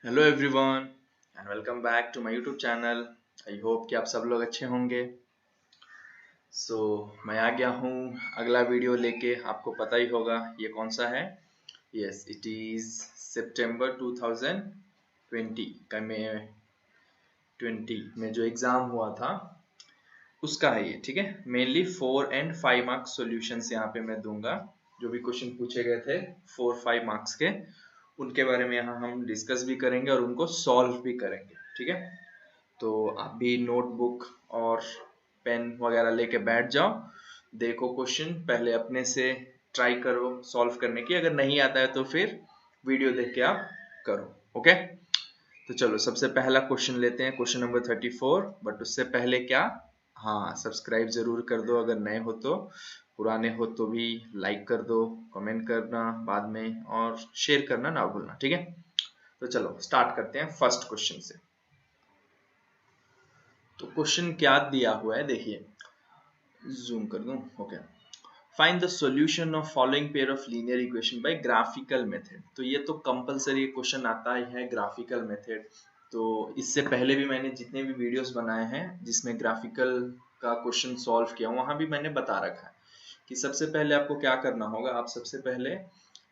Hello everyone and welcome back to my YouTube channel. I hope कि आप सब लोग अच्छे होंगे। मैं आ गया हूँ अगला वीडियो लेके। आपको पता ही होगा ये कौन सा है। यस, इट इज़ सितंबर 2020 का में 20 में जो एग्ज़ाम हुआ था उसका है ये। ठीक है, मेनली 4 एंड 5 मार्क्स सॉल्यूशंस यहाँ पे मैं दूंगा। जो भी क्वेश्चन पूछे गए थे 4-5 मार्क्स के, उनके बारे में यहाँ हम डिस्कस भी करेंगे और उनको सॉल्व भी करेंगे। ठीक है, तो आप भी नोटबुक और पेन वगैरह लेके बैठ जाओ। देखो क्वेश्चन, पहले अपने से ट्राई करो सॉल्व करने की। अगर नहीं आता है तो फिर वीडियो देख के आप करो। ओके, तो चलो सबसे पहला क्वेश्चन लेते हैं, क्वेश्चन नंबर 34। बट उससे पहले क्या, हाँ, सब्सक्राइब जरूर कर दो अगर नए हो तो। पुराने हो तो भी लाइक कर दो, कमेंट करना बाद में और शेयर करना ना भूलना। ठीक है, तो चलो स्टार्ट करते हैं फर्स्ट क्वेश्चन से। तो क्वेश्चन क्या दिया हुआ है देखिए, जूम कर दूं। Okay, find the solution of following pair of linear equation by graphical method. तो ये तो कंपलसरी क्वेश्चन आता ही है ग्राफिकल मेथड। तो इससे पहले भी मैंने जितने भी वीडियोस बनाए हैं जिसमें ग्राफिकल का क्वेश्चन सॉल्व किया, वहां भी मैंने बता रखा है कि सबसे पहले आपको क्या करना होगा। आप सबसे पहले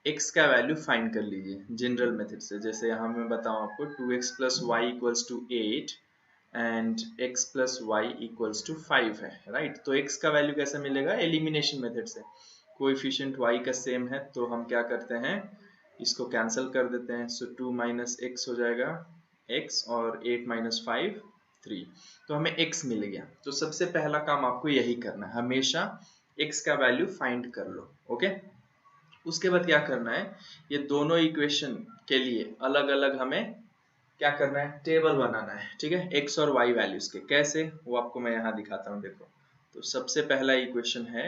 x का वैल्यू फाइंड कर लीजिए जनरल मेथड से। जैसे यहाँ मैं बताऊँ आपको, 2x plus y equals to 8 and x plus y equals to 5 है, राइट। तो x का वैल्यू कैसे मिलेगा, एलिमिनेशन मेथड से। कोएफिशिएंट y का सेम है तो हम क्या करते हैं, इसको कैंसिल कर देते हैं। सो 2 माइनस एक्स हो जाएगा x और 8 माइनस 5 3। तो हमें x मिल गया। तो सबसे पहला काम आपको यही करना है, हमेशा x का वैल्यू फाइंड कर लो। ओके, उसके बाद क्या करना है, ये दोनों इक्वेशन के लिए अलग अलग हमें क्या करना है, टेबल बनाना है। ठीक है, x और y वैल्यूज के। कैसे, वो आपको मैं यहाँ दिखाता हूँ। देखो, तो सबसे पहला इक्वेशन है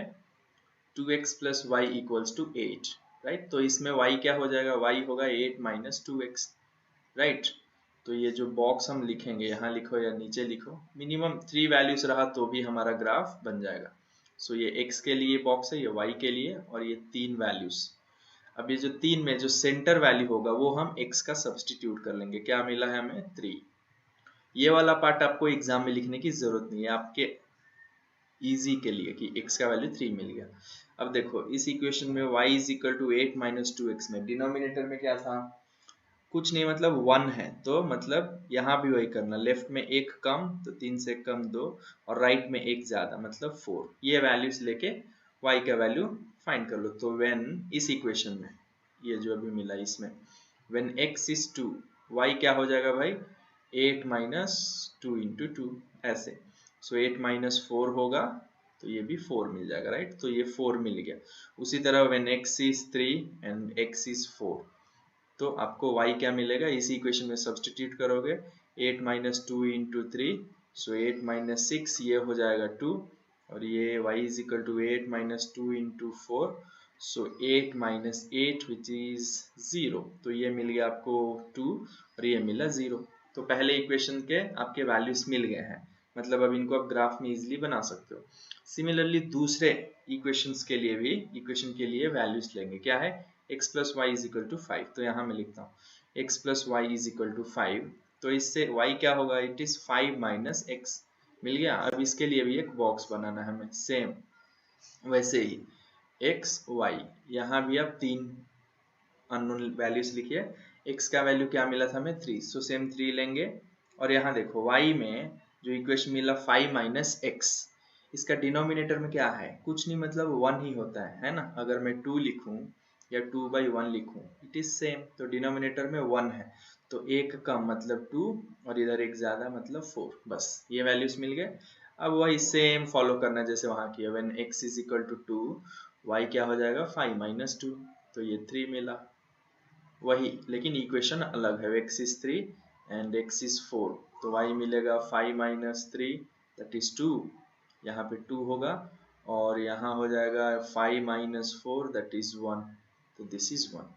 2x plus y equals to 8, right. तो इसमें y क्या हो जाएगा, y होगा 8 माइनस 2x, राइट। तो ये जो बॉक्स हम लिखेंगे, यहाँ लिखो या नीचे लिखो, मिनिमम 3 वैल्यूज रहा तो भी हमारा ग्राफ बन जाएगा। ये x के लिए बॉक्स है, ये y के लिए, और ये 3 वैल्यूज। अब ये जो 3 में जो सेंटर वैल्यू होगा वो हम x का सब्सटीट्यूट कर लेंगे। क्या मिला है हमें, 3। ये वाला पार्ट आपको एग्जाम में लिखने की जरूरत नहीं है, आपके इजी के लिए कि x का वैल्यू 3 मिल गया। अब देखो इस इक्वेशन में y is equal to 8 minus 2x में डिनोमिनेटर में क्या था, कुछ नहीं, मतलब 1 है। तो मतलब यहाँ भी वही करना, लेफ्ट में एक कम तो 3 से कम 2, और राइट में एक ज्यादा मतलब 4। ये वैल्यूज लेके y का वैल्यू फाइंड कर लो। तो व्हेन, इस इक्वेशन में ये जो अभी मिला इसमें, व्हेन x इज 2, y क्या हो जाएगा भाई, 8 माइनस 2 इंटू 2, ऐसे। 8 माइनस 4 होगा तो ये भी 4 मिल जाएगा, राइट। तो ये 4 मिल गया। उसी तरह when x is 3 and x is 4, तो आपको y क्या मिलेगा, इसी इक्वेशन में सब्सटीट्यूट करोगे। 8 माइनस 2 इंटू 3, 8 माइनस 6 ये हो जाएगा 2, और ये y is equal to 8 minus 2 into 4, 8 minus 8 which is 0। तो ये मिल गया आपको 2 और ये मिला 0। तो पहले इक्वेशन के आपके वैल्यूज मिल गए हैं, मतलब अब इनको आप ग्राफ में इजिली बना सकते हो। सिमिलरली दूसरे इक्वेशंस के लिए भी, इक्वेशन के लिए वैल्यूज लेंगे। क्या है, x plus y is equal to 5। तो यहाँ मैं लिखता हूँ x plus y is equal to 5। तो इससे y क्या होगा, इट इज 5 माइनस x, मिल गया। अब इसके लिए भी एक बॉक्स बनाना है हमें, सेम वैसे ही x y, यहाँ भी आप 3 अननोन वैल्यूज लिखिए। x का वैल्यू क्या मिला था हमें, 3, सेम 3 लेंगे। और यहाँ देखो y में जो इक्वेशन मिला 5 माइनस एक्स, इसका डिनोमिनेटर में क्या है, कुछ नहीं, मतलब 1 ही होता है ना। अगर मैं 2 लिखूं या 2/1 लिखूं, इट इज सेम। तो डिनोमिनेटर में 1 है तो एक कम मतलब 2, और इधर एक ज्यादा मतलब 4, बस ये वैल्यूज मिल गए। अब वही सेम फॉलो करना जैसे वहां किया। When x is equal to 2, y क्या हो जाएगा, 5 माइनस 2, तो ये 3 मिला। वही, लेकिन इक्वेशन अलग है, x is 3 and x is 4। तो y मिलेगा 5 माइनस 3 दैट इज 2, यहाँ पे 2 होगा, और यहाँ हो जाएगा 5 माइनस 4 दैट इज 1। तो दिस इज 1।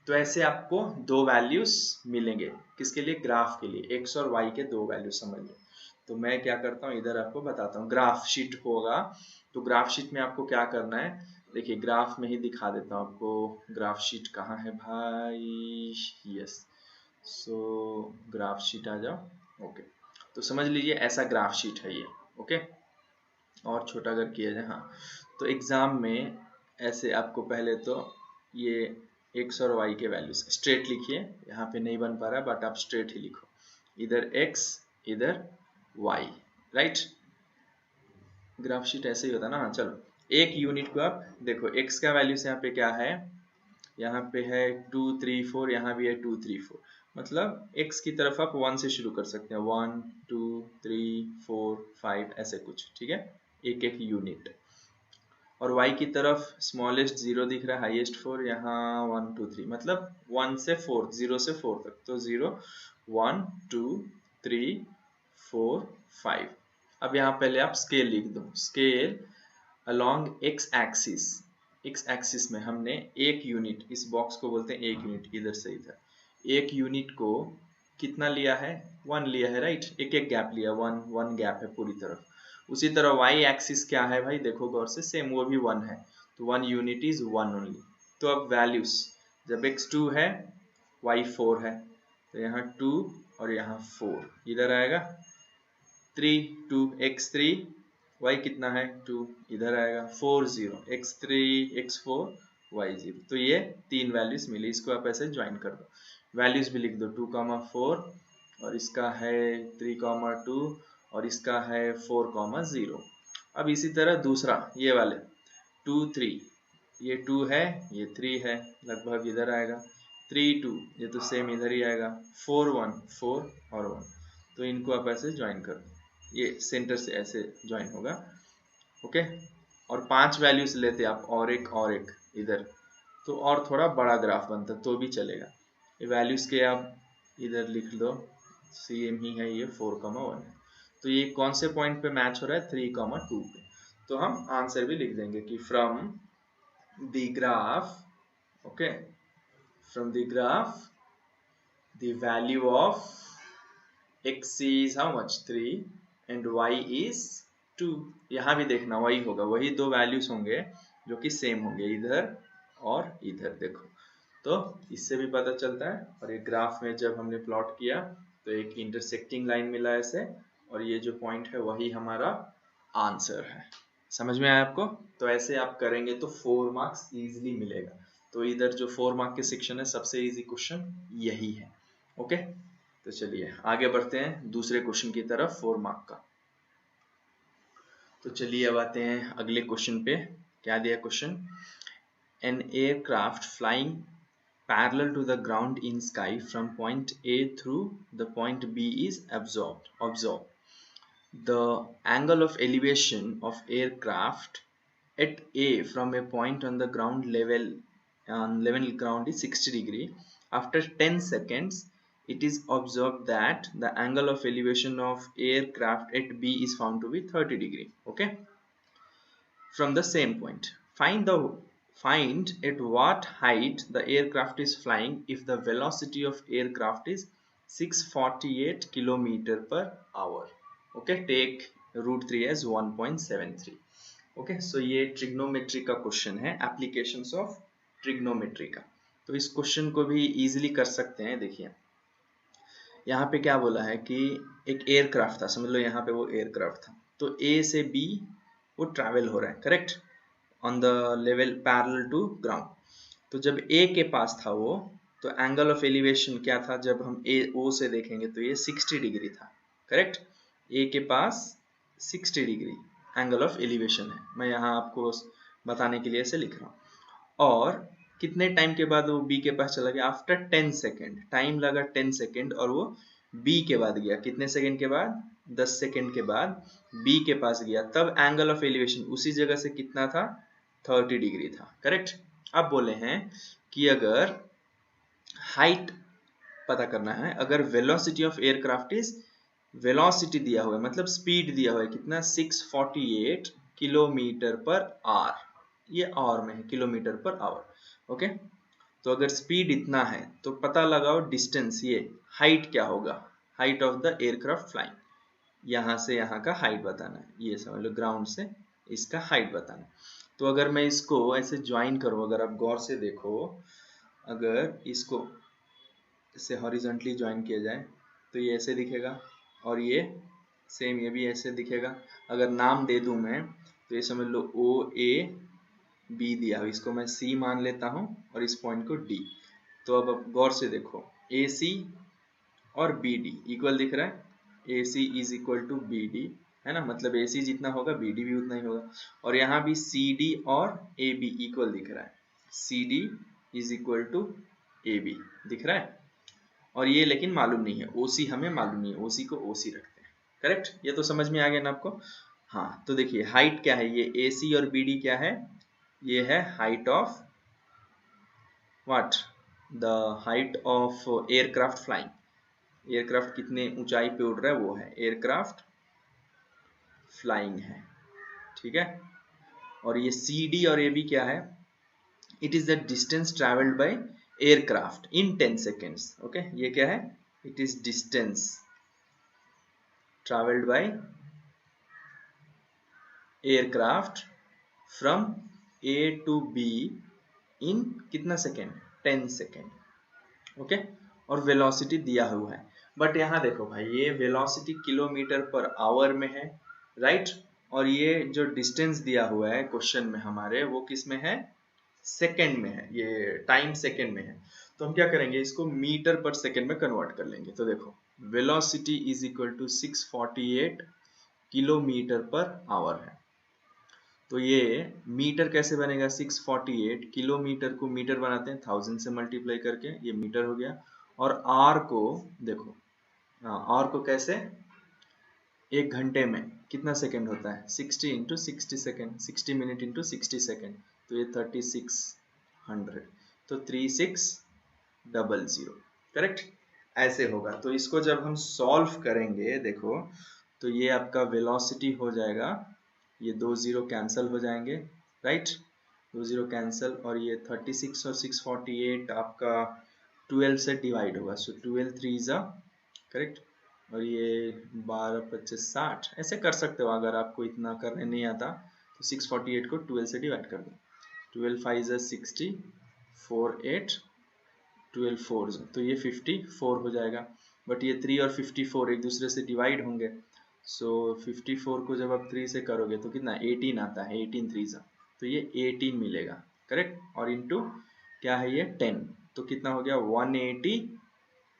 तो ऐसे आपको दो वैल्यूज मिलेंगे, किसके लिए, ग्राफ के लिए, x और y के दो वैल्यू समझ लो। तो मैं क्या करता हूँ, इधर आपको बताता हूँ। ग्राफ शीट होगा, तो ग्राफ शीट में आपको क्या करना है, देखिए ग्राफ में ही दिखा देता हूँ आपको। ग्राफ शीट कहाँ है भाई, यस। सो ग्राफ शीट आ जाओ। ओके, तो समझ लीजिए ऐसा ग्राफ शीट है ये। ओके, और छोटा अगर किया जाए, हाँ, तो एग्जाम में ऐसे आपको पहले तो ये x और y के वैल्यूज स्ट्रेट लिखिए। यहाँ पे नहीं बन पा रहा बट आप स्ट्रेट ही लिखो, इधर x इधर y, राइट। ग्राफ शीट ऐसे ही होता है ना। हाँ चलो, एक यूनिट को आप देखो, x का वैल्यूज यहाँ पे क्या है, यहाँ पे है 2 3 4, यहाँ भी है 2 3 4, मतलब x की तरफ आप 1 से शुरू कर सकते हैं, 1 2 3 4 5 ऐसे कुछ, ठीक है, एक एक यूनिट। और y की तरफ स्मॉलेस्ट 0 दिख रहा है, हाईएस्ट 4, यहाँ 1 2 3, मतलब 1 से 4, 0 से 4 तक, तो 0 1 2 3 4 5। अब यहाँ पहले आप स्केल लिख दो, scale along x axis. x axis में हमने एक यूनिट, इस बॉक्स को बोलते हैं एक यूनिट, इधर से इधर एक यूनिट को कितना लिया है, 1 लिया है, राइट। एक एक गैप लिया, 1 गैप है पूरी तरफ। उसी तरह y एक्सिस क्या है भाई, देखो गौर से, सेम वो भी 1 है, तो 1 यूनिट इज 1 ओनली। तो अब वैल्यूज, जब x 2 है y 4 है, तो यहाँ 2 और यहाँ 4 इधर आएगा, 3 2 x 3, y कितना है 2 इधर आएगा, 4 0 x 3 x 4 y 0। तो ये तीन वैल्यूज मिली, इसको आप ऐसे ज्वाइन कर दो, वैल्यूज भी लिख दो 2,4 और इसका है 3,2 और इसका है 4,0। अब इसी तरह दूसरा ये वाले 2 3, ये 2 है ये 3 है, लगभग इधर आएगा, 3 2 ये तो सेम इधर ही आएगा, 4 1 4 और 1, तो इनको आप ऐसे ज्वाइन कर दो, ये सेंटर से ऐसे ज्वाइन होगा। ओके, और 5 वैल्यूज लेते आप और एक इधर, तो और थोड़ा बड़ा ग्राफ बनता तो भी चलेगा। ये वैल्यूज के आप इधर लिख लो, सेम ही है, ये 4,1 है, तो ये कौन से पॉइंट पे मैच हो रहा है, 3,2 पे। तो हम आंसर भी लिख देंगे कि from the graph, okay, from the graph the value of x is how much 3 and y is 2। यहाँ भी देखना वही होगा, वही दो वैल्यूज होंगे जो कि सेम होंगे, इधर और इधर, देखो तो इससे भी पता चलता है। और ये ग्राफ में जब हमने प्लॉट किया तो एक इंटरसेक्टिंग लाइन मिला ऐसे, और ये जो पॉइंट है वही हमारा आंसर है। समझ में आया आपको? तो ऐसे आप करेंगे तो 4 मार्क्स इजीली मिलेगा। तो इधर जो 4 मार्क के सेक्शन है, सबसे इजी क्वेश्चन यही है। ओके, तो चलिए आगे बढ़ते हैं दूसरे क्वेश्चन की तरफ 4 मार्क का। तो चलिए अब आते हैं अगले क्वेश्चन पे। क्या दिया question, an aircraft flying parallel to the ground in sky from point A through the point B is observed. The angle of elevation of aircraft at A from a point on the ground level ground is 60 degree. After 10 seconds, it is observed that the angle of elevation of aircraft at B is found to be 30 degree. Okay, from the same point, find at what height the aircraft is flying if the velocity of aircraft is 648 kilometer per hour. Okay, take root 3 as 1.73. Okay, सो ये trigonometry का question है, applications of trigonometry का। तो इस question को भी easily कर सकते हैं। देखिए यहाँ पे क्या बोला है कि एक एयरक्राफ्ट था, समझ लो यहाँ पे वो एयरक्राफ्ट था, तो ए से बी वो ट्रैवल हो रहा है, correct, on the level parallel to ground. तो जब ए के पास था वो, तो एंगल ऑफ एलिवेशन क्या था, जब हम ए ओ से देखेंगे तो ये 60 डिग्री था, करेक्ट। ए के पास 60 डिग्री एंगल ऑफ एलिवेशन है, मैं यहाँ आपको बताने के लिए ऐसे लिख रहा हूँ। और कितने टाइम के बाद वो बी के पास चला गया, आफ्टर 10 सेकेंड, टाइम लगा 10 सेकेंड, और वो बी के बाद गया, कितने सेकेंड के बाद, 10 सेकेंड के बाद बी के पास गया, तब एंगल ऑफ एलिवेशन उसी जगह से कितना था, 30 डिग्री था, करेक्ट। अब बोले हैं कि अगर हाइट पता करना है, अगर velocity of aircraft is, velocity दिया हुआ है मतलब स्पीड दिया हुआ है कितना, 648 किलोमीटर पर आवर, ये आवर में है, किलोमीटर पर आवर। ओके, तो अगर स्पीड इतना है तो पता लगाओ डिस्टेंस, ये हाइट क्या होगा, height of the aircraft flying, यहाँ से यहाँ का हाइट बताना है, ये समझ लो ग्राउंड से इसका हाइट बताना है। तो अगर मैं इसको ऐसे ज्वाइन करूँ, अगर आप गौर से देखो, अगर इसको इसे हॉरिजॉन्टली ज्वाइन किया जाए तो ये ऐसे दिखेगा, और ये सेम ये भी ऐसे दिखेगा। अगर नाम दे दूं मैं तो ये समझ लो ओ ए बी दिया, इसको मैं सी मान लेता हूँ और इस पॉइंट को डी। तो अब गौर से देखो, ए सी और बी डी इक्वल दिख रहा है, A C is equal to B D, है ना, मतलब ए सी जितना होगा बी डी भी उतना ही होगा। और यहाँ भी सी डी और ए बी इक्वल दिख रहा है, C D is equal to A B दिख रहा है। और ये लेकिन मालूम नहीं है, ओसी हमें मालूम नहीं है, ओसी को ओसी रखते हैं। करेक्ट, ये तो समझ में आ गया ना आपको। हाँ, तो देखिए हाइट क्या है, ये ए सी और बी डी क्या है, ये है height of what, the height of aircraft flying. Aircraft कितने ऊंचाई पे उड़ रहा है वो है एयरक्राफ्ट फ्लाइंग है, ठीक है। और ये सी डी और ए बी क्या है, it is the distance travelled by aircraft in 10 seconds. Okay, ये क्या है, it is distance travelled by aircraft from A to B in कितना सेकेंड, 10 सेकेंड। ओके, और वेलोसिटी दिया हुआ है, बट यहाँ देखो भाई ये वेलोसिटी किलोमीटर पर आवर में है, राइट। और ये जो डिस्टेंस दिया हुआ है क्वेश्चन में हमारे, वो किस में है, सेकेंड में है, ये टाइम सेकेंड में है। तो हम क्या करेंगे, इसको मीटर पर सेकेंड में कन्वर्ट कर लेंगे। तो देखो velocity is equal to 648 kilometre per hour है। तो ये मीटर कैसे बनेगा, 648 किलोमीटर को मीटर बनाते हैं 1000 से मल्टीप्लाई करके, ये मीटर हो गया। और आर को देखो, आर को कैसे, एक घंटे में कितना सेकंड होता है, 60 into 60 second, 60 minute into 60 second, तो ये 3600, तो 3600, करेक्ट, ऐसे होगा। तो इसको जब हम सॉल्व करेंगे देखो, तो ये आपका वेलोसिटी हो जाएगा, ये 2 जीरो कैंसिल हो जाएंगे, राइट, 2 जीरो कैंसिल, और ये 36 और 648 आपका 12 से डिवाइड होगा, सो 12 3 ज़ा, करेक्ट, और ये 12 25 60, ऐसे कर सकते हो। अगर आपको इतना करने नहीं आता तो 648 को 12 से डिवाइड कर दो, 12 5 ज़ा 60, 4 8, 12 4 ज़ा, तो ये 54 हो जाएगा। बट ये 3 और 54 एक दूसरे से डिवाइड होंगे, सो 54 को जब आप 3 से करोगे तो कितना, 18 आता है, 18 3 ज़ा, तो ये 18 मिलेगा, करेक्ट। और इंटू क्या है ये 10, तो कितना हो गया 180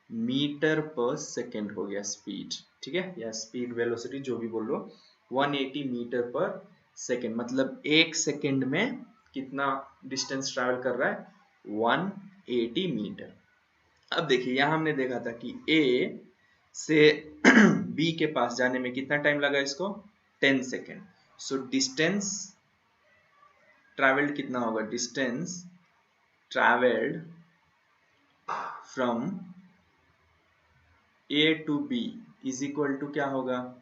मीटर पर सेकेंड हो गया स्पीड, ठीक है, या स्पीड वेलोसिटी जो भी बोल लो, 180 मीटर पर सेकेंड, मतलब एक सेकेंड में कितना डिस्टेंस ट्रैवल कर रहा है, 180 मीटर। अब देखिए यहाँ हमने देखा था कि ए से बी के पास जाने में कितना टाइम लगा इसको, 10 सेकेंड। सो डिस्टेंस ट्रैवल्ड कितना होगा, distance travelled from A to B is equal to क्या होगा,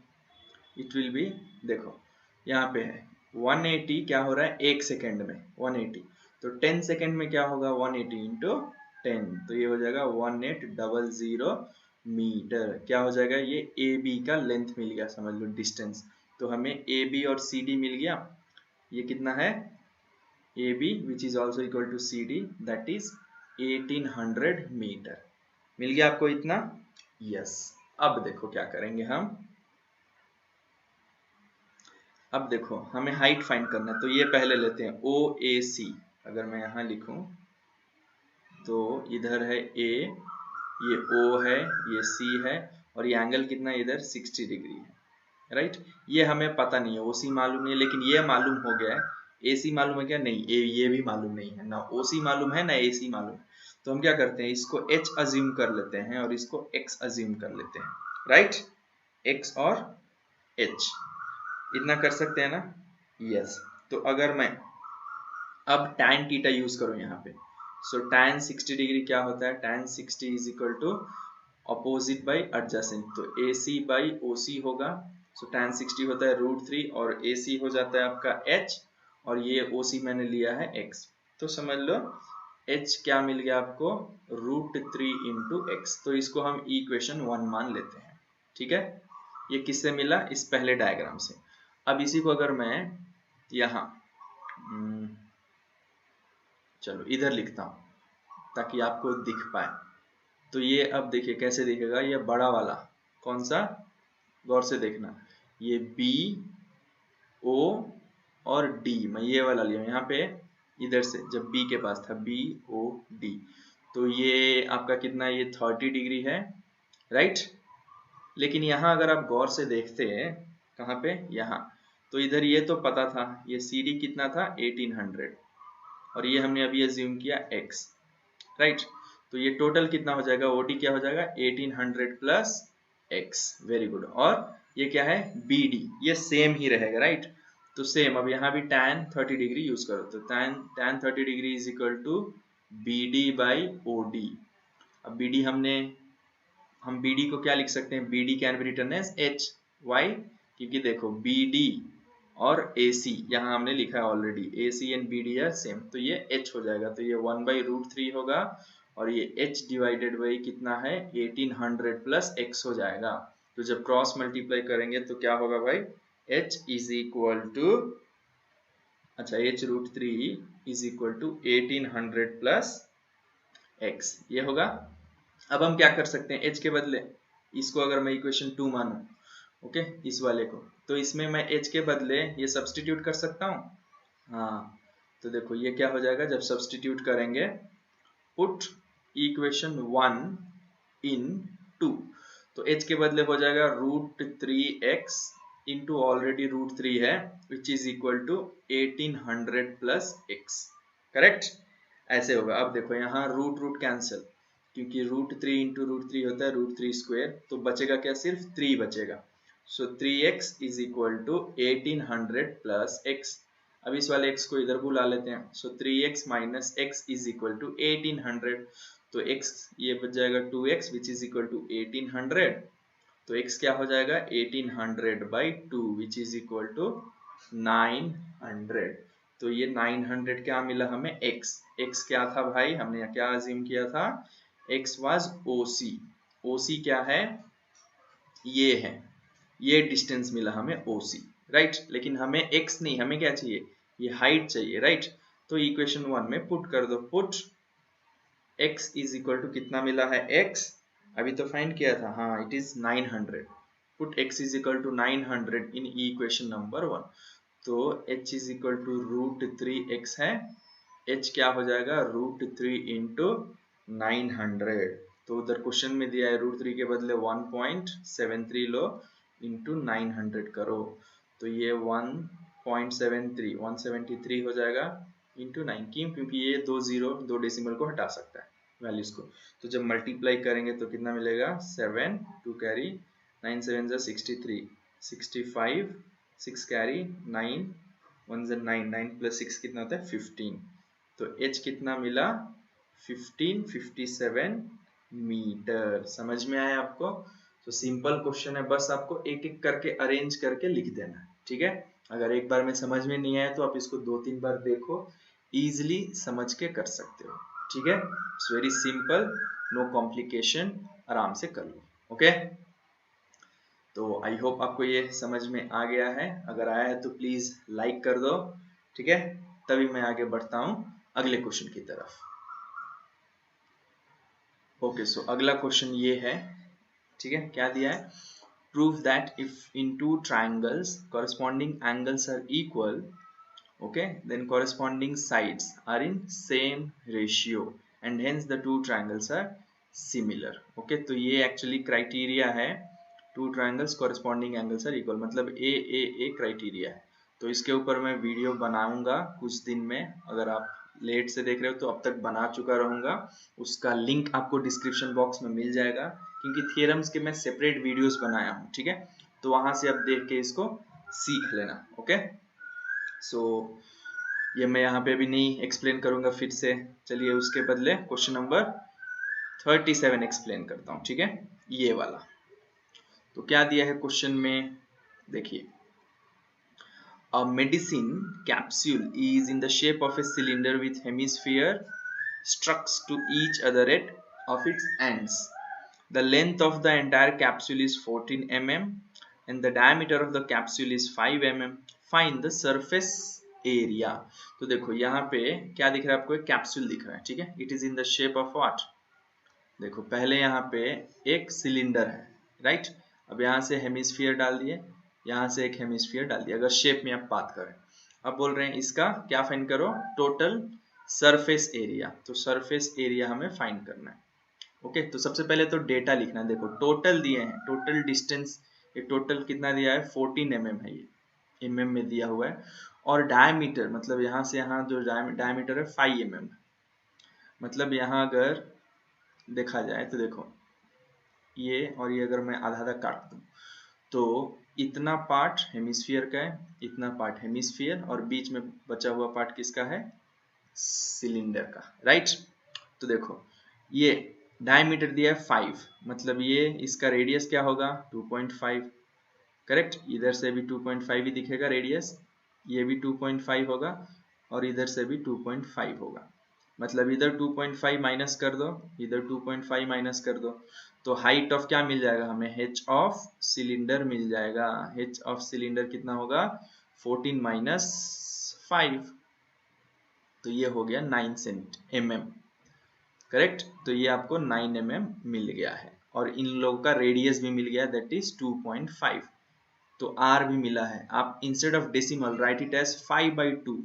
इट विल बी, देखो यहाँ पे है 180, क्या हो रहा है एक सेकेंड में 180, तो 10 सेकेंड में क्या होगा 180 इंटू 10, तो ये हो जाएगा 1800 मीटर। क्या हो जाएगा, ये ए बी का लेंथ मिल गया, समझ लो डिस्टेंस। तो हमें ए बी और सी डी मिल गया, ये कितना है, A B which is also equal to C D, that is 1800 metre. मिल गया आपको इतना, यस। अब देखो क्या करेंगे हम, अब देखो हमें हाइट फाइंड करना है, तो ये पहले लेते हैं ओ ए सी। अगर मैं यहाँ लिखूं तो इधर है ए, ये ओ है, ये सी है, और ये एंगल कितना है इधर 60 डिग्री है, राइट। ये हमें पता नहीं है, ओ सी मालूम नहीं है, लेकिन ये मालूम हो गया है। ए सी मालूम है क्या, नहीं, ये भी मालूम नहीं है, ना ओ सी मालूम है ना ए सी मालूम है। तो हम क्या करते हैं, इसको h अज्यूम कर लेते हैं और इसको x अज्यूम कर लेते हैं, राइट, x और h, इतना कर सकते हैं ना, यस। तो अगर मैं अब tan थीटा यूज करूं यहाँ पे, सो tan 60 डिग्री क्या होता है, tan 60 is equal to opposite by adjacent, तो AC बाई OC होगा। सो tan 60 होता है √3 और AC हो जाता है आपका h, और ये OC मैंने लिया है x, तो समझ लो h क्या मिल गया आपको, √3 इंटू x। तो इसको हम इक्वेशन 1 मान लेते हैं, ठीक है। ये किससे मिला, इस पहले डायग्राम से। अब इसी को अगर मैं यहाँ चलो इधर लिखता हूँ ताकि आपको दिख पाए, तो ये अब देखिए कैसे दिखेगा, ये बड़ा वाला कौन सा, गौर से देखना, ये बी ओ और डी, मैं ये वाला लिया यहाँ पे, इधर से जब बी के पास था बी ओ डी, तो ये आपका कितना, ये 30 डिग्री है, राइट। लेकिन यहाँ अगर आप गौर से देखते हैं, कहाँ पे, यहाँ, तो इधर ये तो पता था, ये सी डी कितना था 1800, और ये हमने अभी अज्यूम किया x, राइट। तो ये टोटल कितना हो जाएगा, ओडी क्या हो जाएगा 1800 प्लस x, वेरी गुड। और ये क्या है BD, ये सेम ही रहेगा, राइट। तो सेम, अब यहाँ भी tan 30 डिग्री यूज करो, तो tan 30 degree is equal to BD by OD। अब BD हम BD को क्या लिख सकते हैं, BD can be written as H, why, क्योंकि देखो BD और AC यहाँ हमने लिखा है already, AC and BD are same, तो ये H हो जाएगा, तो ये 1/√3 होगा, और ये H डिवाइडेड बाई कितना है 1800 प्लस x हो जाएगा। तो जब क्रॉस मल्टीप्लाई करेंगे तो क्या होगा भाई, H इज इक्वल टू, अच्छा H√3 is equal to 1800 plus x, ये होगा। अब हम क्या कर सकते हैं, h के बदले, इसको अगर मैं इक्वेशन 2 मानूं, ओके, इस वाले को, तो इसमें मैं h के बदले ये सब्स्टिट्यूट कर सकता हूँ, हाँ। तो देखो ये क्या हो जाएगा, जब सब्स्टिट्यूट करेंगे, पुट इक्वेशन 1 इन 2, तो h के बदले हो जाएगा √3x इंटू ऑलरेडी √3 है, which is equal to 1800 plus x, correct, ऐसे होगा। अब देखो यहाँ रूट कैंसिल, क्योंकि √3 इंटू √3 होता है √3 स्क्वायर, तो बचेगा क्या, सिर्फ 3 बचेगा, so 3x is equal to 1800 plus x। अब इस वाले x को इधर बुला लेते हैं, so 3x minus x is equal to 1800, तो x ये बच जाएगा 2x which is equal to 1800, तो x क्या हो जाएगा 1800 by 2 which is equal to 900। तो ये 900 क्या मिला हमें, x क्या था भाई, हमने क्या अज्यूम किया था, x वाज OC, OC क्या है, ये है, ये डिस्टेंस मिला हमें OC, राइट। लेकिन हमें x नहीं, हमें क्या चाहिए, ये हाइट चाहिए, राइट। तो इक्वेशन 1 में पुट कर दो, put x is equal to कितना मिला है, x अभी तो फाइंड किया था, हाँ it is 900, put x is equal to 900 in equation number 1, तो h is equal to √3x है, h क्या हो जाएगा √3 इंटू 900, तो उधर क्वेश्चन में दिया है √3 के बदले 1.73 लो इंटू 900 करो, तो ये 173 हो जाएगा इंटू 9, क्योंकि ये 2 डेसिमल को हटा सकता है वैल्यूज को, तो जब मल्टीप्लाई करेंगे तो कितना मिलेगा 7 2 कैरी 9 7 जा 63 65 6 कैरी 9 1 जा 9 9 प्लस 6 कितना होता है 15, तो h कितना मिला 1557 मीटर। समझ में आया आपको, तो सिंपल क्वेश्चन है, बस आपको एक एक करके अरेंज करके लिख देना है, ठीक है। अगर एक बार में समझ में नहीं आया तो आप इसको 2-3 बार देखो, इजीली समझ के कर सकते हो, ठीक है। It's very simple, no complication, आराम से कर लो, ओके। तो आई होप आपको ये समझ में आ गया है, अगर आया है तो प्लीज लाइक कर दो, ठीक है, तभी मैं आगे बढ़ता हूं अगले क्वेश्चन की तरफ। ओके, सो अगला क्वेश्चन ये है, ठीक है, क्या दिया है, prove that if in 2 triangles corresponding angles are equal, okay, then corresponding sides are in same ratio and hence the 2 triangles are similar, okay। तो ये एक्चुअली क्राइटेरिया है, 2 triangles corresponding angles are equal, मतलब ए criteria है। तो इसके ऊपर मैं video बनाऊंगा कुछ दिन में, अगर आप लेट से देख रहे हो तो अब तक बना चुका रहूंगा, उसका लिंक आपको डिस्क्रिप्शन बॉक्स में मिल जाएगा, क्योंकि थियरम्स के मैं सेपरेट वीडियोस बनाया हूँ, ठीक है, तो वहां से आप देख के इसको सीख लेना, ओके। सो ये मैं यहाँ पे अभी नहीं एक्सप्लेन करूंगा फिर से, चलिए उसके बदले क्वेश्चन नंबर 37 एक्सप्लेन करता हूँ, ठीक है, ये वाला। तो क्या दिया है क्वेश्चन में, देखिए, a medicine capsule is in the shape of a cylinder with hemisphere stuck to each other at of its ends. The length of the entire capsule is 14 mm and the diameter of the capsule is 5 mm. Find the surface area. तो देखो यहाँ पे क्या दिख रहा है आपको, एक कैप्सूल दिख रहा है, ठीक है, it is in the shape of what, देखो पहले यहाँ पे एक सिलेंडर है, राइट। अब यहाँ से हेमिस्फीयर डाल दिए, यहाँ से एक हेमिस्फीयर डाल दिया, अगर शेप में आप बात करें। अब बोल रहे हैं इसका क्या फाइंड करो, टोटल सरफेस एरिया। तो सरफेस एरिया हमें फाइंड करना है। ओके, तो सबसे पहले तो डेटा लिखना है। देखो टोटल दिए हैं, टोटल डिस्टेंस, ये टोटल कितना दिया है 14 mm है, ये mm में दिया हुआ है। और डायमीटर मतलब यहाँ से यहाँ जो डायमीटर है 5 mm, मतलब यहाँ अगर देखा जाए तो देखो ये और ये अगर मैं आधा आधा काट दूं तो इतना पार्ट हेमिस्फीयर का है, इतना पार्ट हेमिस्फीयर, और बीच में बचा हुआ पार्ट किसका है, सिलेंडर का, राइट। तो देखो ये डायमीटर दिया है 5, मतलब ये इसका रेडियस क्या होगा 2.5, करेक्ट। इधर से भी 2.5 ही दिखेगा रेडियस, ये भी 2.5 होगा और इधर से भी 2.5 होगा। मतलब इधर 2.5 माइनस कर दो, इधर 2.5 माइनस कर दो, तो हाइट ऑफ क्या मिल जाएगा हमें, h ऑफ सिलेंडर मिल जाएगा। h ऑफ सिलेंडर कितना होगा 14 माइनस 5, तो ये हो गया 9 mm, करेक्ट। तो ये आपको 9 mm मिल गया है, और इन लोगों का रेडियस भी मिल गया, दैट इज 2.5। तो r भी मिला है। आप instead of decimal write it as 5/2,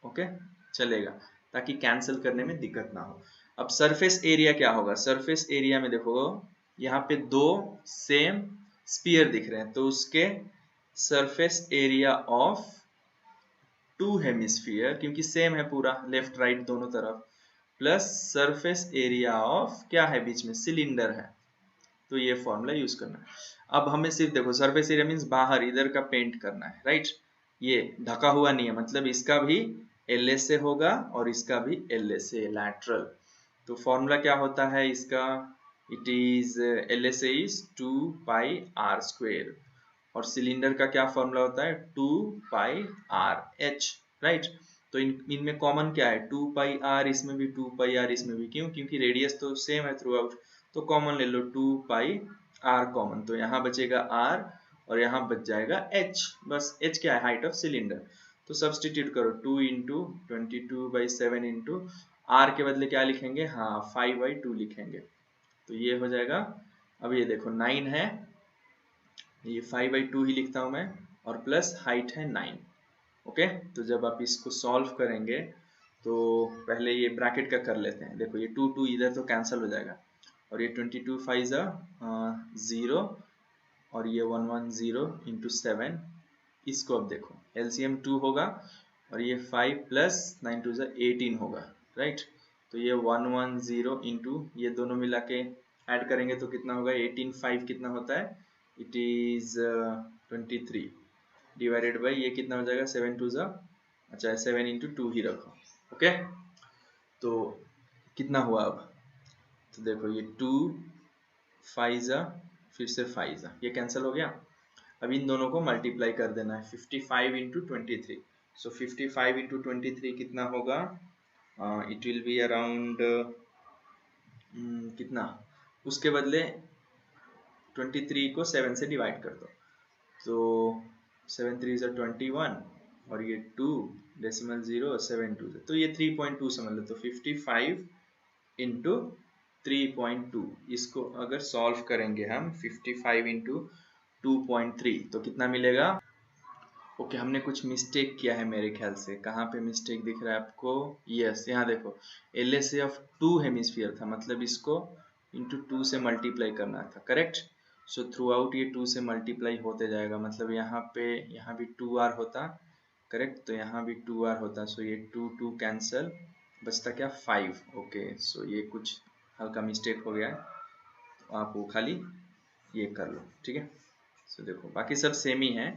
okay चलेगा, ताकि कैंसिल करने में दिक्कत ना हो। अब सरफेस एरिया क्या होगा, सरफेस एरिया में देखो यहाँ पे दो सेम स्पीयर दिख रहे हैं, तो उसके surface area of two hemisphere, क्योंकि सेम है पूरा लेफ्ट राइट दोनों तरफ, प्लस सरफेस एरिया ऑफ क्या है बीच में सिलेंडर है, तो ये फॉर्मूला यूज करना है। अब हमें सिर्फ देखो सरफेस एरिया मीन्स बाहर इधर का पेंट करना है, राइट। ये ढका हुआ नहीं है, मतलब इसका भी एल से होगा और इसका भी एल से, लैटरल। तो फॉर्मूला क्या होता है इसका, इट इज एल से इज 2πr², और सिलेंडर का क्या फॉर्मूला होता है 2πrh, राइट। तो इनमें कॉमन क्या है 2πr, इसमें भी 2πr, इसमें भी, क्यों, क्योंकि रेडियस तो सेम है थ्रू आउट, तो कॉमन ले लो 2πr कॉमन, तो यहाँ बचेगा r और यहाँ बच जाएगा h, बस h क्या है हाइट ऑफ सिलेंडर। तो सब्सटीट्यूट करो 2 इंटू 22/7 इंटू r के बदले क्या लिखेंगे, हाँ 5/2 लिखेंगे, तो ये हो जाएगा। अब ये देखो 9 है, ये 5/2 ही लिखता हूं मैं, और प्लस हाइट है 9, ओके। तो जब आप इसको सॉल्व करेंगे तो पहले ये ब्रैकेट का कर लेते हैं। देखो ये 2 इधर तो कैंसिल हो जाएगा, और ये 22 5 0, और ये 110 इंटू 7, इसको अब देखो एलसीएम 2 होगा, और ये 5 प्लस 9 2 18 होगा, राइट। तो ये 110 इंटू ये दोनों मिला के ऐड करेंगे तो कितना होगा 18 5 कितना होता है, इट इज 23 डिवाइडेड बाई ये कितना हो जाएगा 7 2 अच्छा 7 इंटू 2 ही रखो, ओके। तो कितना हुआ अब, तो देखो ये 2 5 फिर से 5 ये कैंसिल हो गया। अब इन दोनों को मल्टीप्लाई कर देना है 55 इंटू 23, सो 55 इंटू 23 कितना होगा, इट विल बी अराउंड कितना, उसके बदले 23 को 7 से डिवाइड कर दो, तो 7 3 is 21, और ये 2 डेसिमल 0 7 2, तो ये 3.2 समझ लो। तो 55 इंटू 3.2, इसको अगर सॉल्व करेंगे हम 55 इंटू 2.3 तो कितना मिलेगा। ओके हमने कुछ मिस्टेक किया है मेरे ख्याल से, कहाँ पे मिस्टेक दिख रहा है आपको, यस यहाँ देखो एल से ऑफ 2 हेमिस्फीयर था, मतलब इसको इंटू 2 से मल्टीप्लाई करना था, करेक्ट। सो थ्रू आउट ये 2 से मल्टीप्लाई होते जाएगा, मतलब यहाँ पे यहाँ भी 2r होता, करेक्ट, तो यहाँ भी 2r होता, सो ये 2 2 कैंसल, बचता क्या 5, ओके। सो ये कुछ हल्का मिस्टेक हो गया है, तो आप वो खाली ये कर लो, ठीक है। सो देखो बाकी सब सेम ही है,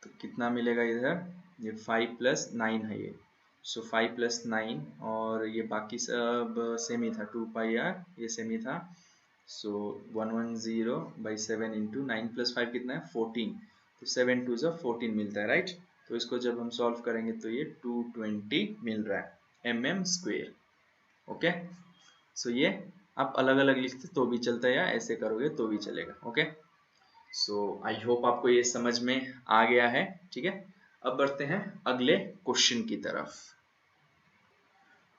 तो कितना मिलेगा इधर, ये 5 प्लस 9 है ये, सो 5 प्लस 9, और ये बाकी सब सेम ही था 2πr, ये सेम ही था। सो 110/7 इंटू 9 प्लस 5 कितना है 14, तो 7 2 14 मिलता है, राइट। तो इसको जब हम सॉल्व करेंगे तो ये 220 मिल रहा है mm², ओके। सो ये आप अलग अलग लिखते तो भी चलता है, या ऐसे करोगे तो भी चलेगा, ओके। सो आई होप आपको ये समझ में आ गया है, ठीक है। अब बढ़ते हैं अगले क्वेश्चन की तरफ।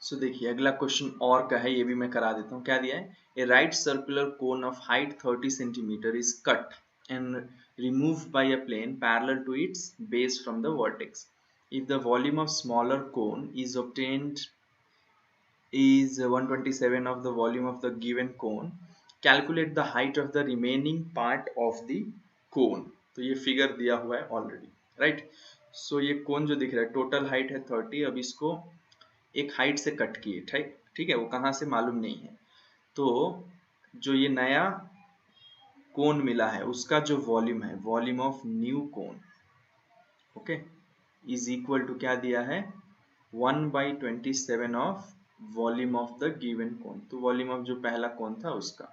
सो देखिए अगला क्वेश्चन और का है, ये भी मैं करा देता हूँ। क्या दिया है? A right circular cone of height 30 centimetre is cut and removed by a plane parallel to its base from the vertex. If the volume of smaller cone is obtained is 127 of the volume of the given cone, calculate the height of the remaining part of the cone। तो ये figure दिया हुआ है already, right. सो ये कोन जो दिख रहा है टोटल हाइट है 30, अब इसको एक हाइट से कट किए, ठीक ठीक है, वो कहाँ से मालूम नहीं है। तो जो ये नया कोन मिला है उसका जो वॉल्यूम है, volume of new cone, okay, is equal to क्या दिया है? 1/27 of volume of the given cone. तो वॉल्यूम ऑफ जो पहला कोन था उसका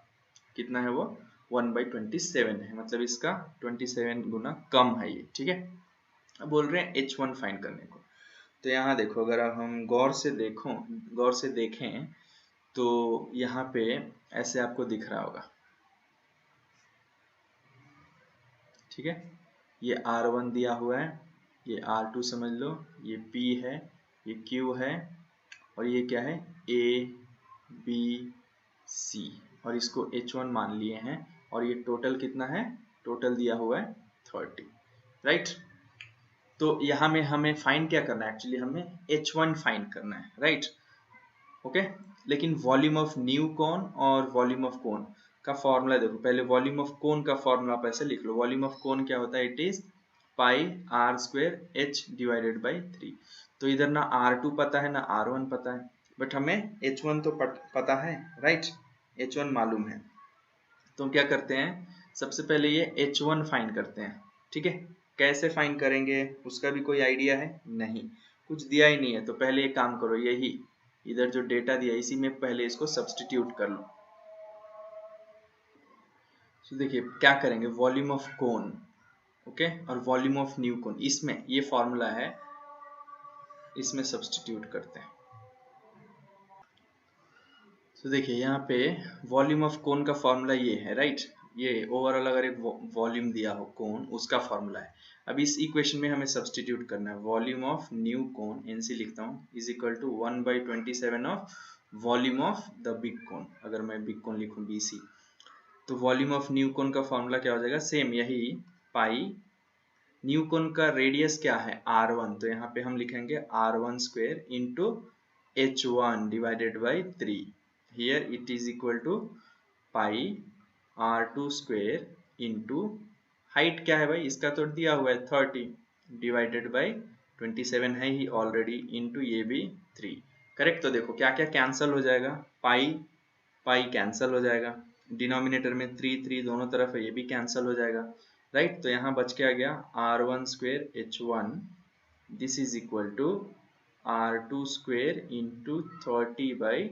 कितना है? वो 1/27 है, मतलब इसका 27 गुना कम है ये, ठीक है। अब बोल रहे हैं H1 फाइंड करने को। तो यहाँ देखो, अगर अब हम गौर से देखें तो यहाँ पे ऐसे आपको दिख रहा होगा, ठीक है। ये R1 दिया हुआ है, ये R2 समझ लो, ये P है, ये Q है, और ये क्या है? A B C, और इसको H1 मान लिए हैं। और ये टोटल कितना है? टोटल दिया हुआ है 30, राइट। तो यहाँ में हमें फाइंड क्या करना है? एक्चुअली हमें H1 फाइंड करना है, राइट, ओके। लेकिन वॉल्यूम ऑफ न्यू कोन और वॉल्यूम ऑफ कोन का फॉर्मूला देखो। पहले वॉल्यूम ऑफ कोन का फॉर्मूला आप ऐसे लिख लो, वॉल्यूम ऑफ कोन क्या होता है? It is pi r square h divided by 3। तो इधर ना R2 पता है ना R1 पता है, बट हमें H1 तो पता है, राइट, H1 मालूम है। तो हम क्या करते हैं? सबसे पहले ये H1 फाइंड करते हैं, ठीक है। कैसे फाइंड करेंगे उसका भी कोई आइडिया है? नहीं, कुछ दिया ही नहीं है। तो पहले एक काम करो, यही इधर जो डेटा दिया इसी में पहले इसको सब्स्टिट्यूट कर लो। तो देखिए क्या करेंगे, वॉल्यूम ऑफ कोन, ओके, और वॉल्यूम ऑफ न्यू कोन, इसमें ये फॉर्मूला है, इसमें सब्स्टिट्यूट करते हैं। तो देखिए यहाँ पे वॉल्यूम ऑफ कोन का फॉर्मूला ये है, राइट। ये ओवरऑल अगर एक वॉल्यूम दिया हो कोन, उसका फॉर्मूला है। अब इस इक्वेशन में हमें सब्स्टिट्यूट करना है, volume of new cone, NC लिखता हूँ, is equal to 1/27 of volume of the big cone. अगर मैं बिग कोन लिखूँ BC, तो वॉल्यूम ऑफ न्यू कोन का फॉर्मूला क्या हो जाएगा? सेम यही, पाई, न्यू कोन का रेडियस क्या है? R1, तो यहाँ पे हम लिखेंगे R1 square into H1 divided by 3। here it is equal to pi R2 square into height क्या है भाई? इसका तो दिया हुआ है 30 डिवाइडेड बाई 27 है ही ऑलरेडी, इंटू ये भी 3, करेक्ट। तो देखो क्या क्या कैंसल हो जाएगा, पाई पाई कैंसल हो जाएगा, डिनोमिनेटर में 3 दोनों तरफ है, ये भी कैंसल हो जाएगा, राइट। तो यहाँ बच के आ गया R1 square H1, this is equal to R2 square into 30 by,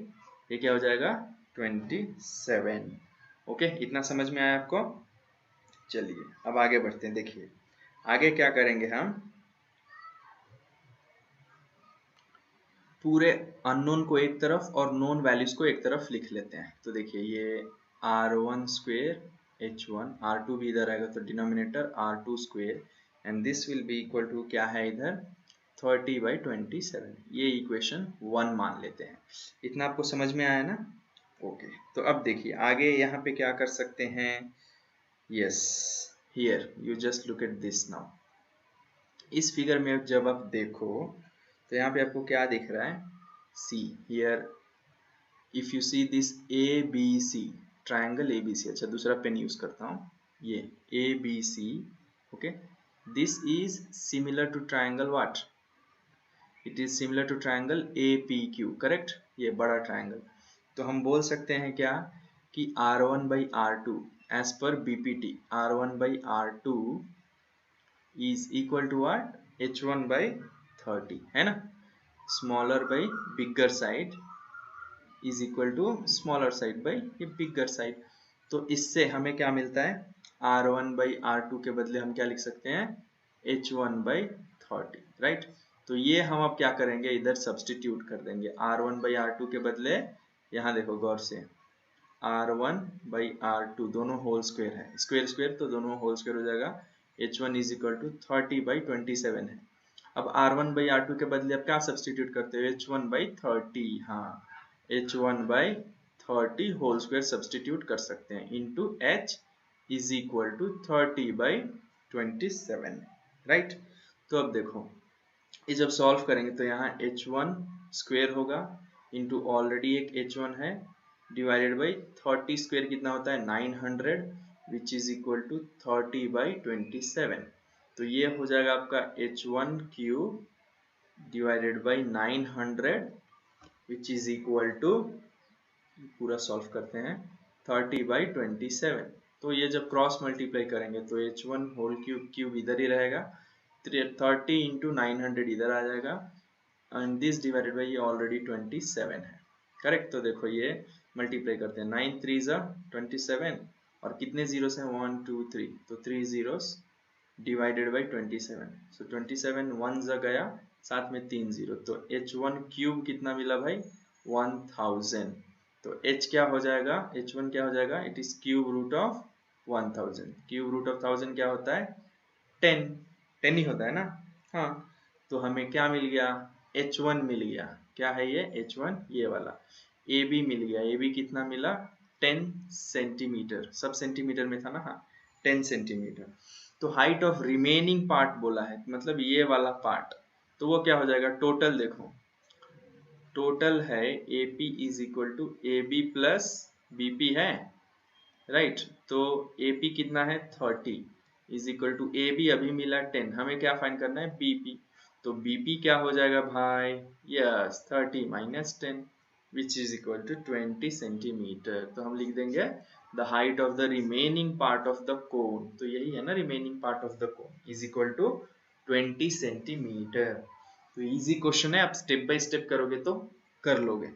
ये क्या हो जाएगा? 27। ओके, इतना समझ में आया आपको? चलिए अब आगे बढ़ते हैं। देखिए आगे क्या करेंगे, हम पूरे अननोन को एक तरफ और नोन वैल्यूज को एक तरफ लिख लेते हैं। तो देखिए ये R1 स्क्वेयर H1, R2 भी इधर आएगा तो denominator R2 square, and this will be equal to क्या है इधर? 30/27। ये इक्वेशन 1 मान लेते हैं। इतना आपको समझ में आया ना? ओके, तो अब देखिए आगे यहाँ पे क्या कर सकते हैं। Yes, here you just look at this now. इस फिगर में जब आप देखो तो यहाँ पे आपको क्या दिख रहा है? See here, if you see this ABC triangle ABC, अच्छा दूसरा पेन यूज करता हूँ, ये ABC, okay, this is similar to triangle what? It is similar to triangle APQ, correct, ये बड़ा ट्रायंगल। तो हम बोल सकते हैं क्या कि R1/R2 एज पर BPT, R1/R2 is equal to what? H1/30, है ना। Smaller by bigger side is equal to smaller side by ये बिगर साइड। तो इससे हमें क्या मिलता है? R1/R2 के बदले हम क्या लिख सकते हैं? H1/30, right. तो ये हम अब क्या करेंगे, इधर सब्स्टिट्यूट कर देंगे। R1/R2 के बदले यहाँ देखो गौर से, R1/R2 दोनों होल स्क्वायर है, स्क्वायर स्क्वायर तो दोनों होल स्क्वायर हो जाएगा। H1 इज इक्वल टू 30/27 है। अब R1/R2 के बदले अब क्या सब्सटीट्यूट करते हो, H1/30, हाँ H1/30 होल स्क्वायर सब्सटीट्यूट कर सकते हैं, into H is equal to 30/27, right. तो अब देखो ये जब सॉल्व करेंगे तो यहाँ H1 स्क्वायर होगा इंटू ऑलरेडी एक H1 है डिवाइडेड बाई 30 स्क्वायर कितना होता है 900 विच इज इक्वल टू 30/27। तो ये हो जाएगा आपका H1 cube divided by 900 which is equal to, पूरा सॉल्व करते हैं, 30/27। तो ये जब क्रॉस मल्टीप्लाई करेंगे तो H1 होल क्यूब इधर ही रहेगा, 30 इंटू 900 इधर आ जाएगा एंड दिस डिवाइडेड बाई ये ऑलरेडी 27 है, करेक्ट। तो देखो ये मल्टीप्लाई करते हैं, 9 3 ज़ा 27 और कितने जीरोस हैं 1 2 3, तो 3 जीरोस डिवाइडेड बाई 27, सो 27 1 ज़ा गया, साथ में 3 जीरो, तो H1 क्यूब कितना मिला भाई 1000। तो H क्या हो जाएगा, H1 क्या हो जाएगा, it is cube root of 1000। Cube root of 1000 क्या होता है 10 ही होता है ना, हाँ। तो हमें क्या मिल गया, H1 मिल गया, क्या है ये H1, ये वाला। AB मिल गया, AB कितना मिला 10 सेंटीमीटर, सब सेंटीमीटर में था ना, हाँ 10 सेंटीमीटर। तो हाइट ऑफ रिमेनिंग पार्ट बोला है, मतलब ये वाला पार्ट, तो वो क्या हो जाएगा, टोटल देखो टोटल है AP is equal to AB plus BP है, राइट। तो AP कितना है 30 इज इक्वल टू AB अभी मिला 10, हमें क्या फाइंड करना है BP। तो BP क्या हो जाएगा भाई, yes 30 minus 10 which is equal to 20 centimetre. तो हम लिख देंगे the height of the remaining part of the cone, तो यही है ना remaining part of the cone is equal to 20 centimetre. तो इजी क्वेश्चन है, आप स्टेप बाय स्टेप करोगे तो कर लोगे,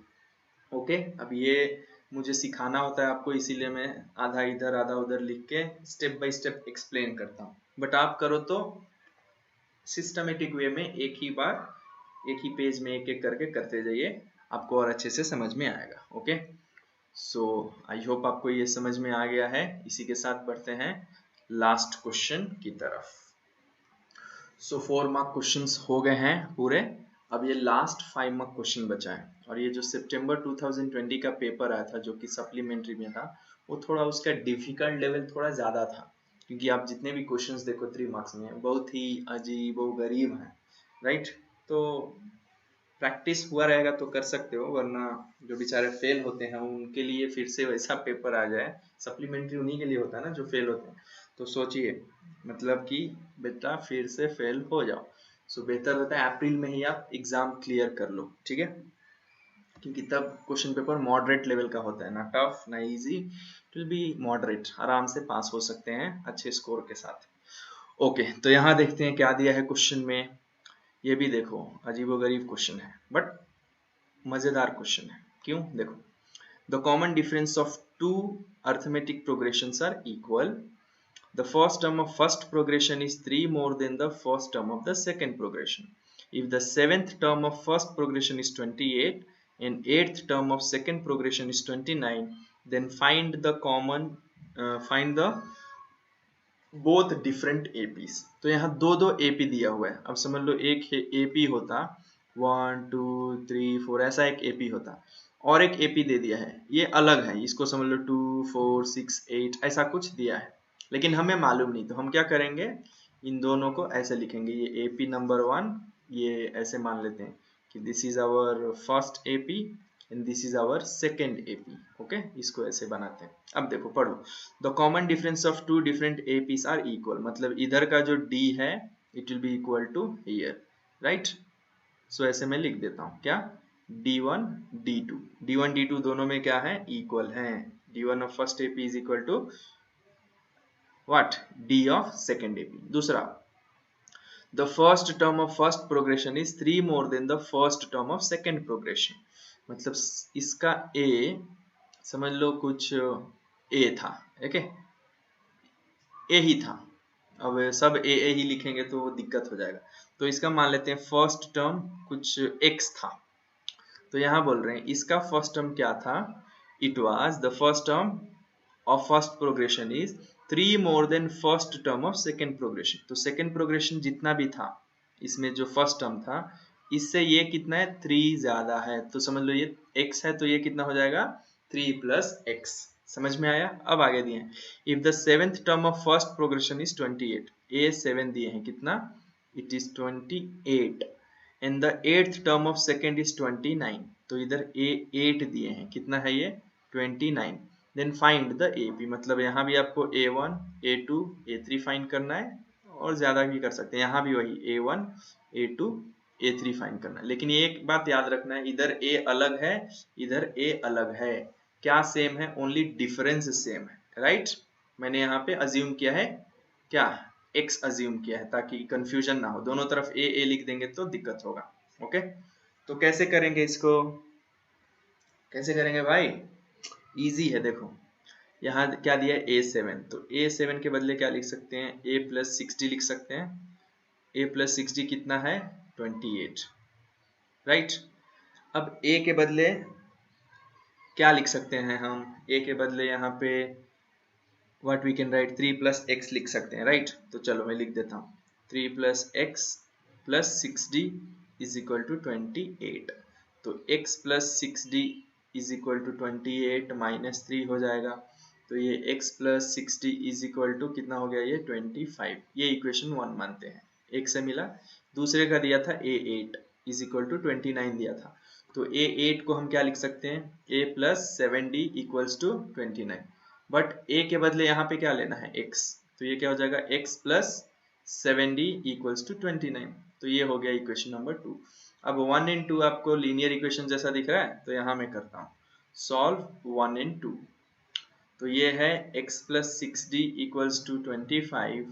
ओके। अब ये मुझे सिखाना होता है आपको, इसीलिए मैं आधा इधर आधा उधर लिख के स्टेप बाय स्टेप एक्सप्लेन करता हूँ, बट आप करो तो सिस्टमेटिक वे में एक ही बार एक ही पेज में एक एक करके करते जाइए, आपको और अच्छे से समझ में आएगा, ओके। सो आई होप आपको ये समझ में आ गया है। इसी के साथ बढ़ते हैं लास्ट क्वेश्चन की तरफ। सो 4 मार्क क्वेश्चंस हो गए हैं पूरे, अब ये लास्ट 5 मार्क क्वेश्चन बचा है। और ये जो सितंबर 2020 का पेपर आया था जो कि सप्लीमेंट्री में था, वो थोड़ा उसका डिफिकल्ट लेवल थोड़ा ज़्यादा था, क्योंकि आप जितने भी क्वेश्चंस देखो 3 मार्क्स में बहुत ही अजीब व गरीब हैं, राइट। तो प्रैक्टिस हुआ रहेगा तो कर सकते हो, वरना जो बेचारे फेल होते हैं उनके लिए फिर से वैसा पेपर आ जाए, सप्लीमेंट्री उन्हीं के लिए होता है ना जो फेल होते हैं। तो सोचिए मतलब कि बेटा फिर से फेल हो जाओ, सो बेहतर होता है अप्रैल में ही आप एग्जाम क्लियर कर लो, ठीक है, क्योंकि तब क्वेश्चन पेपर मॉडरेट लेवल का होता है, ना टफ ना easy, it will B moderate, आराम से पास हो सकते हैं अच्छे स्कोर के साथ। ओके, तो यहाँ देखते हैं क्या दिया है क्वेश्चन में। ये भी देखो अजीबोगरीब क्वेश्चन है बट मजेदार क्वेश्चन है, क्यों, देखो the common difference of two arithmetic progressions are equal, the first term of first progression is 3 more than the first term of the second progression. If the 7th term of first progression is 28 and 8th term of second progression is 29, then find the both different APs. तो यहाँ दो दो AP दिया हुआ है, अब समझ लो एक AP होता 1 2 3 4 ऐसा एक AP होता, और एक AP दे दिया है ये अलग है, इसको समझ लो 2 4 6 8 ऐसा कुछ दिया है, लेकिन हमें मालूम नहीं, तो हम क्या करेंगे इन दोनों को ऐसे लिखेंगे, ये AP नंबर 1, ये ऐसे मान लेते हैं कि this is our first AP and this is our second AP, okay, इसको ऐसे बनाते हैं। अब देखो पढ़ो, the common difference of two different APs are equal, मतलब इधर का जो D है it will be equal to here, right. So ऐसे मैं लिख देता हूँ क्या, D1 D2 दोनों में क्या है इक्वल है, D1 of first AP is equal to what, D of second AP। दूसरा, the first term of first progression is 3 more than the first term of second progression, मतलब इसका A समझ लो कुछ A था, ओके, A ही था, अब सब A ही लिखेंगे तो दिक्कत हो जाएगा, तो इसका मान लेते हैं फर्स्ट टर्म कुछ X था, तो यहाँ बोल रहे हैं इसका फर्स्ट टर्म क्या था, it was the first term of first progression is 3 more then first term of second progression, तो सेकेंड प्रोग्रेशन जितना भी था इसमें जो फर्स्ट टर्म था इससे ये कितना है 3 ज्यादा है, तो समझ लो ये x है तो ये कितना हो जाएगा 3 प्लस एक्स। समझ में आया? अब आगे दिए if the seventh term of first progression is 28, ए 7 दिए हैं कितना, it is 28 and the eighth term of second is 29, तो इधर ए 8 दिए हैं, कितना है ये 29। Then find the A P, मतलब यहाँ भी आपको a1 a2 a3 फाइंड करना है और ज्यादा भी कर सकते हैं, यहाँ भी वही a1 a2 a3 फाइंड करना है। लेकिन ये एक बात याद रखना है, इधर a अलग है इधर a अलग है, क्या सेम है, ओनली डिफरेंस सेम है, राइट। मैंने यहाँ पे अज्यूम किया है क्या, x अज्यूम किया है ताकि कंफ्यूजन ना हो, दोनों तरफ a लिख देंगे तो दिक्कत होगा। ओके, तो कैसे करेंगे इसको, कैसे करेंगे भाई, इजी है। देखो यहाँ क्या दिया है a7, तो a7 के बदले क्या लिख सकते हैं, a प्लस 60 लिख सकते हैं, a प्लस 60 कितना है 28, राइट। अब a के बदले क्या लिख सकते हैं हम, a के बदले यहाँ पे what we can write 3 plus x लिख सकते हैं, राइट। तो चलो मैं लिख देता हूँ 3 plus x plus 6d is equal to 28, तो x plus 6d is equal to 28 minus 3 हो जाएगा, तो ये x plus 6d is equal to कितना हो गया ये 25, ये इक्वेशन 1 मानते हैं, एक से मिला। दूसरे का दिया था a8 इज इक्वल टू 29 दिया था, तो a8 को हम क्या लिख सकते हैं, a plus 7d equals to 29, but a के बदले यहाँ पे क्या लेना है x, तो ये क्या हो जाएगा x plus 7d equals to 29, तो ये हो गया इक्वेशन नंबर 2। अब 1 and 2 आपको लीनियर इक्वेशन जैसा दिख रहा है, तो यहाँ मैं करता हूँ सॉल्व 1 and 2, तो ये है x plus 6d equals to 25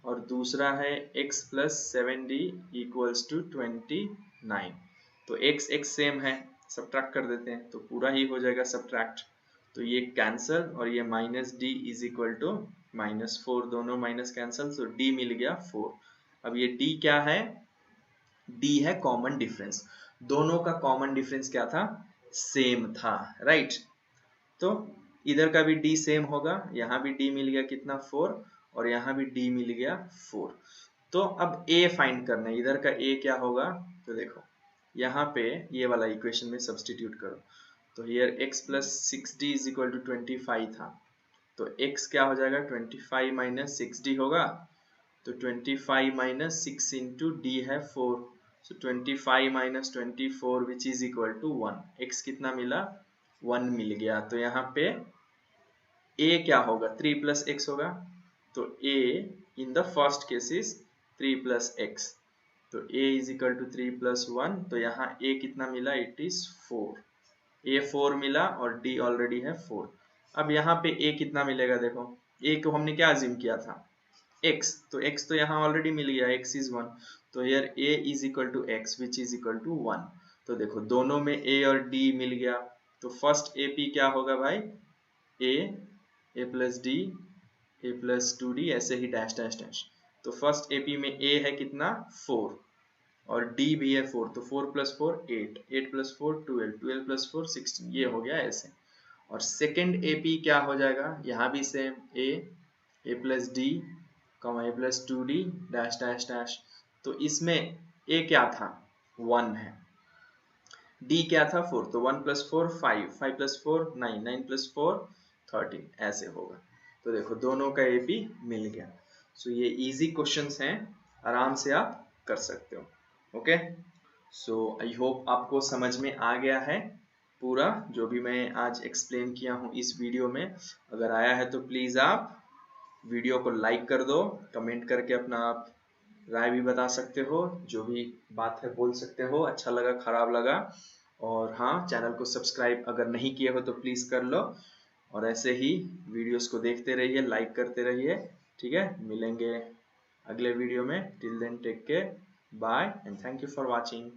और दूसरा है x plus 7d equals to 29, तो x x सेम है, सब्ट्रैक्ट कर देते हैं तो पूरा ही हो जाएगा सब्ट्रैक्ट, तो ये कैंसल और ये minus d is equal to -4, दोनों माइनस कैंसल, तो d मिल गया 4। अब ये d क्या है, d है कॉमन डिफरेंस, दोनों का कॉमन डिफरेंस क्या था, सेम था, राइट। तो इधर का भी d सेम होगा, यहाँ भी d मिल गया कितना 4 और यहाँ भी d मिल गया 4। तो अब a फाइंड करना है, इधर का a क्या होगा, तो देखो यहाँ पे ये वाला इक्वेशन में सब्स्टिट्यूट करो, तो here x plus 6d is equal to 25 था, तो x क्या हो जाएगा 25 माइनस 6d होगा, तो 25 माइनस 6 इंटू d है 4, so 25 minus 24 which is equal to 1, x कितना मिला 1 मिल गया। तो यहाँ पे a क्या होगा 3 प्लस एक्स होगा, तो a in the first case is 3 plus x, तो a is equal to 3 plus 1, तो यहाँ a कितना मिला, इट इज 4, a 4 मिला और d ऑलरेडी है 4। अब यहाँ पे a कितना मिलेगा, देखो a को हमने क्या अज्यूम किया था x, तो x तो यहाँ ऑलरेडी मिल गया, x इज 1, तो here a is equal to x which is equal to 1, तो देखो दोनों में a और d मिल गया, तो फर्स्ट AP क्या होगा भाई, a plus d a plus 2d ऐसे ही डैश डैश डैश, तो फर्स्ट AP में a है कितना 4 और d भी है 4, तो 4 प्लस 4 8, 8 प्लस 4 12, 12 प्लस 4 16, ये हो गया ऐसे। और सेकंड AP क्या हो जाएगा, यहाँ भी same a plus d a plus 2d dash dash dash, तो इसमें a क्या था 1 है, d क्या था 4, तो 1 प्लस 4 5, 5 प्लस 4 9, 9 प्लस 4 13, ऐसे होगा। तो देखो दोनों का AP मिल गया, सो ये इजी क्वेश्चंस हैं, आराम से आप कर सकते हो। ओके, सो आई होप आपको समझ में आ गया है पूरा जो भी मैं आज एक्सप्लेन किया हूँ इस वीडियो में। अगर आया है तो प्लीज आप वीडियो को लाइक कर दो, कमेंट करके अपना आप राय भी बता सकते हो, जो भी बात है बोल सकते हो, अच्छा लगा खराब लगा, और हाँ चैनल को सब्सक्राइब अगर नहीं किए हो तो प्लीज कर लो, और ऐसे ही वीडियोस को देखते रहिए, लाइक करते रहिए, ठीक है। मिलेंगे अगले वीडियो में, till then take care, bye and thank you for watching.